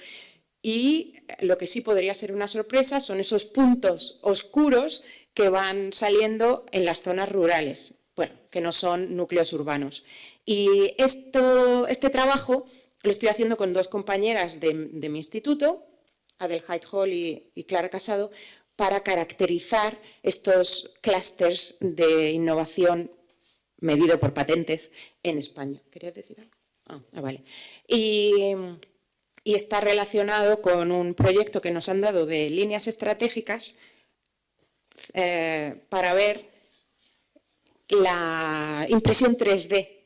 S2: y lo que sí podría ser una sorpresa son esos puntos oscuros que van saliendo en las zonas rurales, que no son núcleos urbanos. Y este trabajo lo estoy haciendo con dos compañeras de mi instituto, Adelheid Hall y Clara Casado, para caracterizar estos clústeres de innovación medido por patentes en España. ¿Querías decir algo? Vale. Y está relacionado con un proyecto que nos han dado de líneas estratégicas para ver la impresión 3D.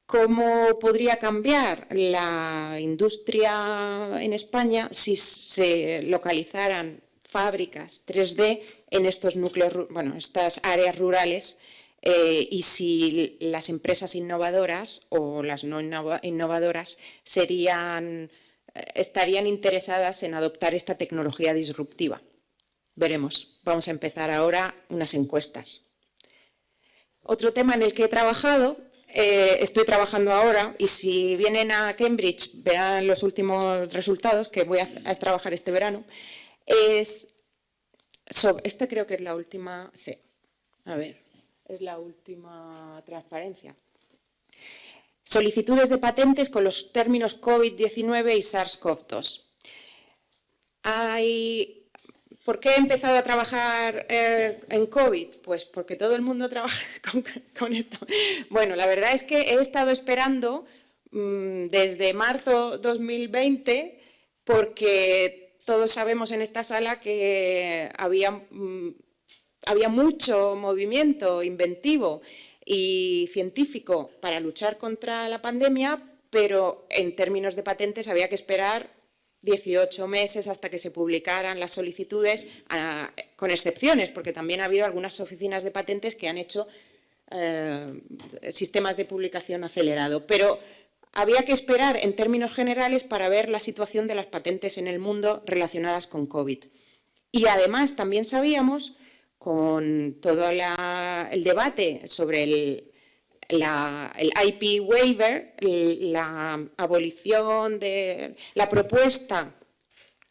S2: ¿Cómo podría cambiar la industria en España si se localizaran fábricas 3D en estos núcleos, estas áreas rurales y si las empresas innovadoras o las no innovadoras estarían interesadas en adoptar esta tecnología disruptiva? Veremos. Vamos a empezar ahora unas encuestas. Otro tema en el que he trabajado, estoy trabajando ahora, y si vienen a Cambridge verán los últimos resultados que voy a trabajar este verano, Esta creo que es la última, sí, a ver, es la última transparencia. Solicitudes de patentes con los términos COVID-19 y SARS-CoV-2. ¿Por qué he empezado a trabajar en COVID? Pues porque todo el mundo trabaja con esto. Bueno, la verdad es que he estado esperando desde marzo 2020, porque todos sabemos en esta sala que había mucho movimiento inventivo y científico para luchar contra la pandemia, pero en términos de patentes había que esperar 18 meses hasta que se publicaran las solicitudes, con excepciones, porque también ha habido algunas oficinas de patentes que han hecho sistemas de publicación acelerado. Pero había que esperar en términos generales para ver la situación de las patentes en el mundo relacionadas con COVID. Y además también sabíamos, con todo el debate sobre el IP waiver, la abolición de la propuesta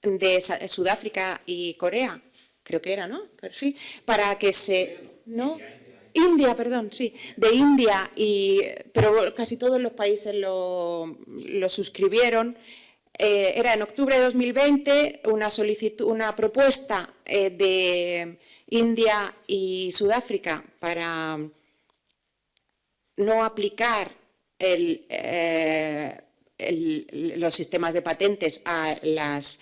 S2: de Sudáfrica y Corea, creo que era, ¿no? Sí, para que se... ¿no? India, perdón, sí, de India, pero casi todos los países lo suscribieron. Era en octubre de 2020 una propuesta de India y Sudáfrica para no aplicar los sistemas de patentes a las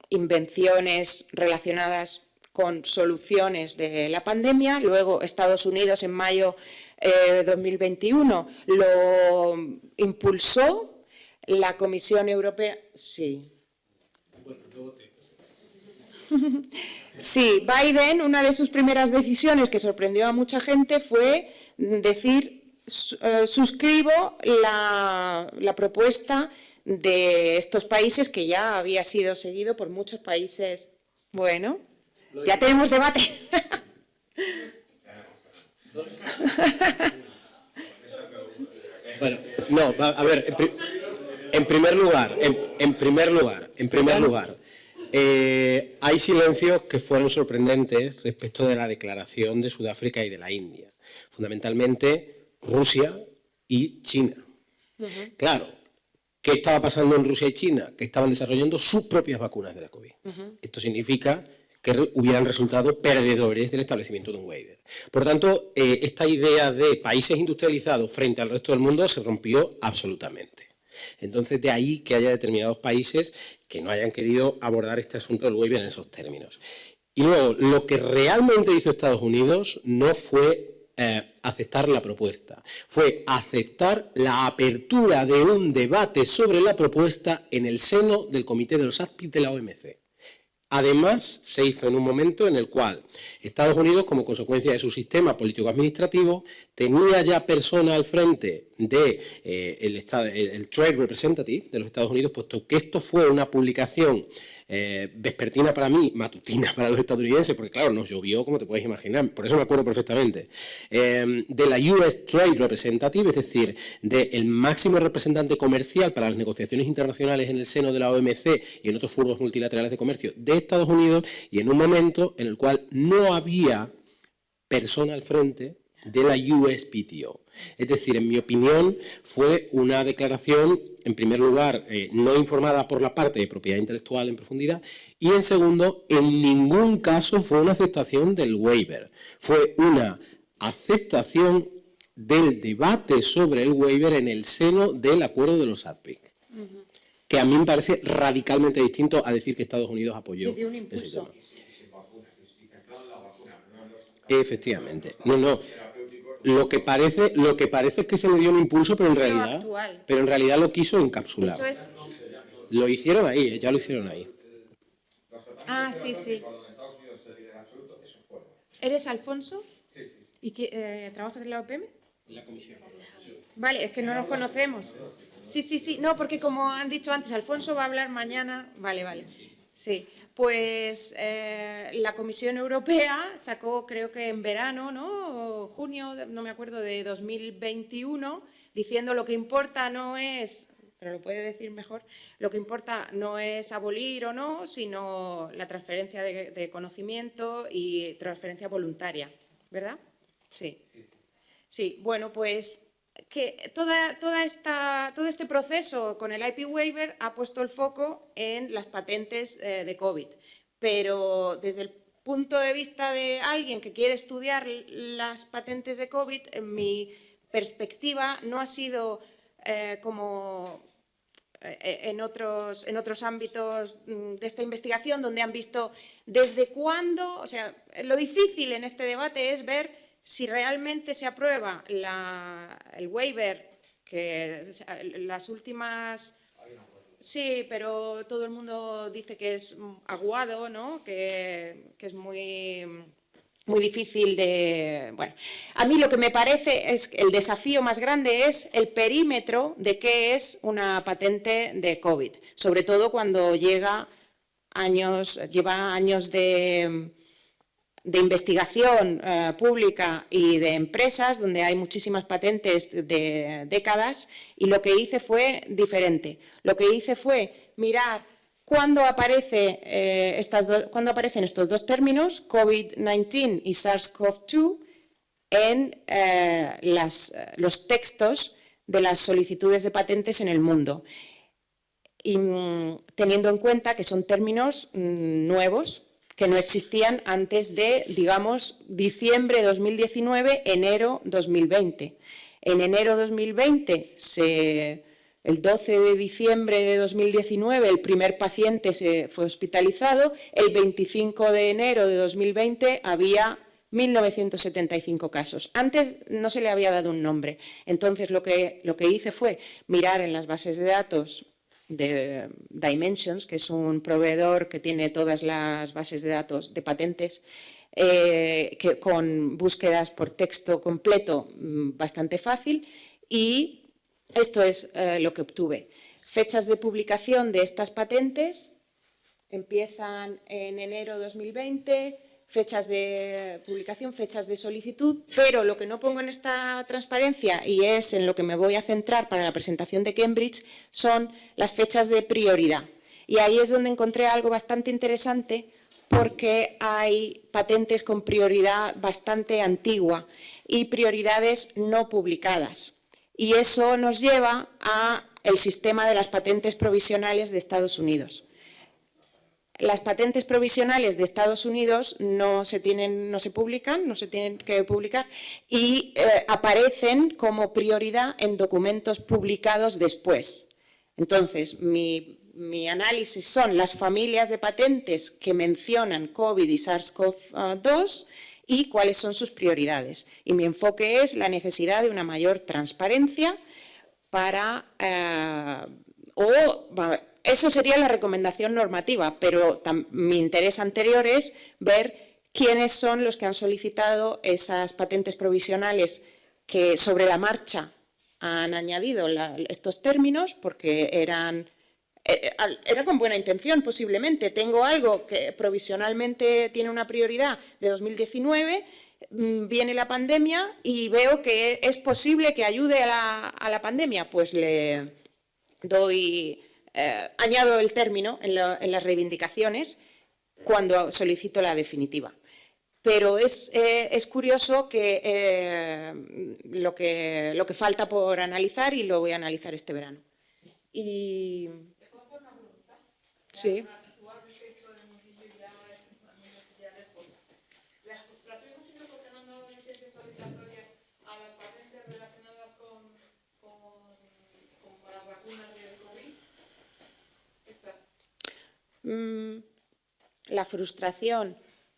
S2: invenciones relacionadas con soluciones de la pandemia. Luego Estados Unidos en mayo de 2021 lo impulsó. La Comisión Europea, sí. Sí, Biden, una de sus primeras decisiones que sorprendió a mucha gente fue decir, suscribo la propuesta de estos países, que ya había sido seguido por muchos países. Bueno, ya tenemos debate.
S1: Bueno, no, a ver, en primer lugar, hay silencios que fueron sorprendentes respecto de la declaración de Sudáfrica y de la India. Fundamentalmente Rusia y China. Claro, ¿qué estaba pasando en Rusia y China? Que estaban desarrollando sus propias vacunas de la COVID. Esto significa que hubieran resultado perdedores del establecimiento de un waiver. Por tanto, esta idea de países industrializados frente al resto del mundo se rompió absolutamente. Entonces, de ahí que haya determinados países que no hayan querido abordar este asunto del waiver en esos términos. Y luego, lo que realmente hizo Estados Unidos no fue aceptar la propuesta, fue aceptar la apertura de un debate sobre la propuesta en el seno del Comité de los ACPI de la OMC. Además, se hizo en un momento en el cual Estados Unidos, como consecuencia de su sistema político-administrativo, tenía ya persona al frente del Trade Representative de los Estados Unidos, puesto que esto fue una publicación vespertina para mí, matutina para los estadounidenses, porque claro, nos llovió como te puedes imaginar, por eso me acuerdo perfectamente, de la US Trade Representative, es decir, del máximo representante comercial para las negociaciones internacionales en el seno de la OMC y en otros foros multilaterales de comercio de Estados Unidos, y en un momento en el cual no había persona al frente de la USPTO. Es decir, en mi opinión, fue una declaración, en primer lugar, no informada por la parte de propiedad intelectual en profundidad, y en segundo, en ningún caso fue una aceptación del waiver. Fue una aceptación del debate sobre el waiver en el seno del acuerdo de los ADPIC, que a mí me parece radicalmente distinto a decir que Estados Unidos apoyó
S2: Desde un impulso.
S1: Efectivamente. No. Lo que parece es que se le dio un impulso, pero en realidad lo quiso encapsular.
S2: Eso es.
S1: Lo hicieron ahí, ya lo hicieron ahí.
S2: Ah, sí. ¿Eres Alfonso? Sí. ¿Y trabajas en la OPM?
S1: En la comisión.
S2: Vale, es que no nos conocemos. Sí. No, porque como han dicho antes, Alfonso va a hablar mañana. Vale. Sí, pues la Comisión Europea sacó, creo que en verano, ¿no? O junio, no me acuerdo, de 2021, diciendo lo que importa no es pero lo puede decir mejor, lo que importa no es abolir o no, sino la transferencia de conocimiento y transferencia voluntaria, ¿verdad? Sí. Sí, bueno, pues que todo este proceso con el IP Waiver ha puesto el foco en las patentes de COVID, pero desde el punto de vista de alguien que quiere estudiar las patentes de COVID, mi perspectiva no ha sido como en otros ámbitos de esta investigación, donde han visto desde cuándo, o sea, lo difícil en este debate es ver si realmente se aprueba el waiver, que las últimas... Sí, pero todo el mundo dice que es aguado, ¿no? Que es muy difícil de... Bueno, a mí lo que me parece es que el desafío más grande es el perímetro de qué es una patente de COVID, sobre todo cuando lleva años de investigación pública y de empresas, donde hay muchísimas patentes de décadas, y lo que hice fue diferente. Lo que hice fue mirar cuándo aparecen estos dos términos, COVID-19 y SARS-CoV-2, en los textos de las solicitudes de patentes en el mundo, y teniendo en cuenta que son términos nuevos, que no existían antes de, digamos, diciembre de 2019, enero 2020. En enero 2020, el 12 de diciembre de 2019, el primer paciente fue hospitalizado. El 25 de enero de 2020 había 1.975 casos. Antes no se le había dado un nombre. Entonces, lo que hice fue mirar en las bases de datos de Dimensions, que es un proveedor que tiene todas las bases de datos de patentes, con búsquedas por texto completo bastante fácil, y esto es lo que obtuve. Fechas de publicación de estas patentes empiezan en enero 2020, fechas de publicación, fechas de solicitud, pero lo que no pongo en esta transparencia, y es en lo que me voy a centrar para la presentación de Cambridge, son las fechas de prioridad. Y ahí es donde encontré algo bastante interesante, porque hay patentes con prioridad bastante antigua y prioridades no publicadas. Y eso nos lleva al sistema de las patentes provisionales de Estados Unidos. Las patentes provisionales de Estados Unidos no se tienen que publicar, y aparecen como prioridad en documentos publicados después. Entonces, mi análisis son las familias de patentes que mencionan COVID y SARS-CoV-2 y cuáles son sus prioridades. Y mi enfoque es la necesidad de una mayor transparencia para... Eso sería la recomendación normativa, pero mi interés anterior es ver quiénes son los que han solicitado esas patentes provisionales que sobre la marcha han añadido estos términos, porque era con buena intención posiblemente. Tengo algo que provisionalmente tiene una prioridad de 2019, viene la pandemia y veo que es posible que ayude a la pandemia, pues le doy... añado el término en las reivindicaciones cuando solicito la definitiva. Pero es curioso que lo que falta por analizar, y lo voy a analizar este verano. Y...
S4: ¿Te puedo hacer una pregunta?
S2: Sí.
S4: Para situar respecto del mundillo ya lejos. Las frustraciones y lo que no han licencias solicitatorias a las patentes relacionadas con las vacunas del COVID.
S2: La frustración.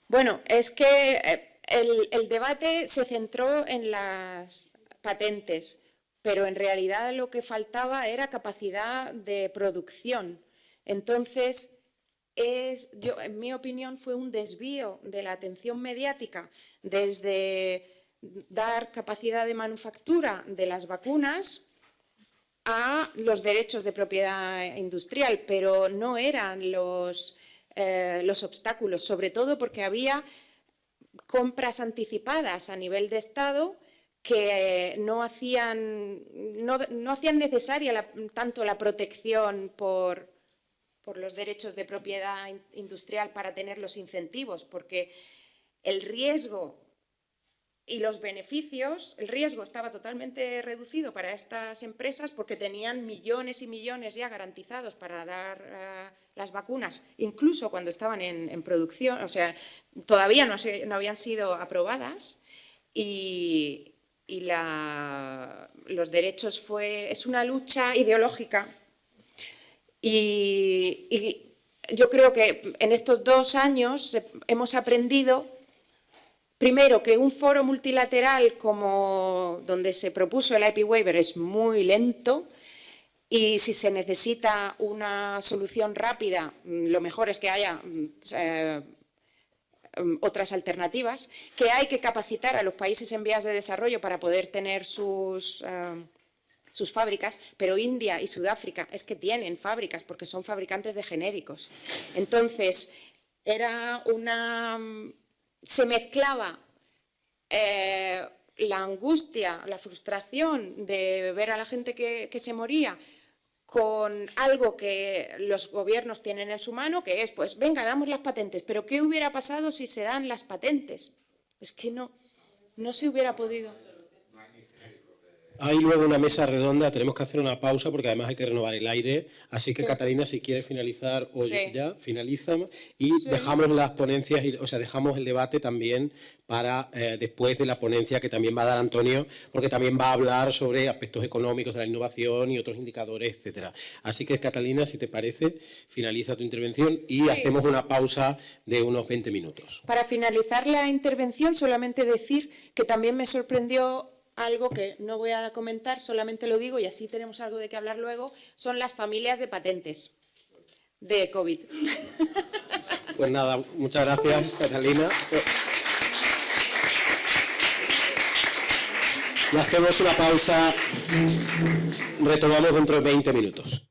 S2: Bueno, es que el debate se centró en las patentes, pero en realidad lo que faltaba era capacidad de producción. Entonces, en mi opinión, fue un desvío de la atención mediática desde dar capacidad de manufactura de las vacunas a los derechos de propiedad industrial, pero no eran los obstáculos, sobre todo porque había compras anticipadas a nivel de Estado que no hacían necesaria tanto la protección por los derechos de propiedad industrial para tener los incentivos, porque el riesgo y los beneficios, el riesgo estaba totalmente reducido para estas empresas porque tenían millones y millones ya garantizados para dar las vacunas, incluso cuando estaban en producción, o sea, todavía no habían sido aprobadas, y los derechos es una lucha ideológica. Y yo creo que en estos 2 años hemos aprendido, primero, que un foro multilateral como donde se propuso el IP Waiver es muy lento, y si se necesita una solución rápida, lo mejor es que haya otras alternativas, que hay que capacitar a los países en vías de desarrollo para poder tener sus fábricas, pero India y Sudáfrica es que tienen fábricas porque son fabricantes de genéricos. Entonces, se mezclaba la angustia, la frustración de ver a la gente que se moría con algo que los gobiernos tienen en su mano, que es, pues venga, damos las patentes, pero ¿qué hubiera pasado si se dan las patentes? Pues que no se hubiera podido.
S1: Hay luego una mesa redonda, tenemos que hacer una pausa porque además hay que renovar el aire, así que Catalina, si quieres finalizar hoy ya, finaliza y dejamos las ponencias, dejamos el debate también para después de la ponencia que también va a dar Antonio, porque también va a hablar sobre aspectos económicos de la innovación y otros indicadores, etcétera. Así que, Catalina, si te parece, finaliza tu intervención y hacemos una pausa de unos 20 minutos.
S2: Para finalizar la intervención, solamente decir que también me sorprendió algo que no voy a comentar, solamente lo digo y así tenemos algo de qué hablar luego, son las familias de patentes de COVID.
S1: Pues nada, muchas gracias, Catalina. Y hacemos una pausa, retomamos dentro de 20 minutos.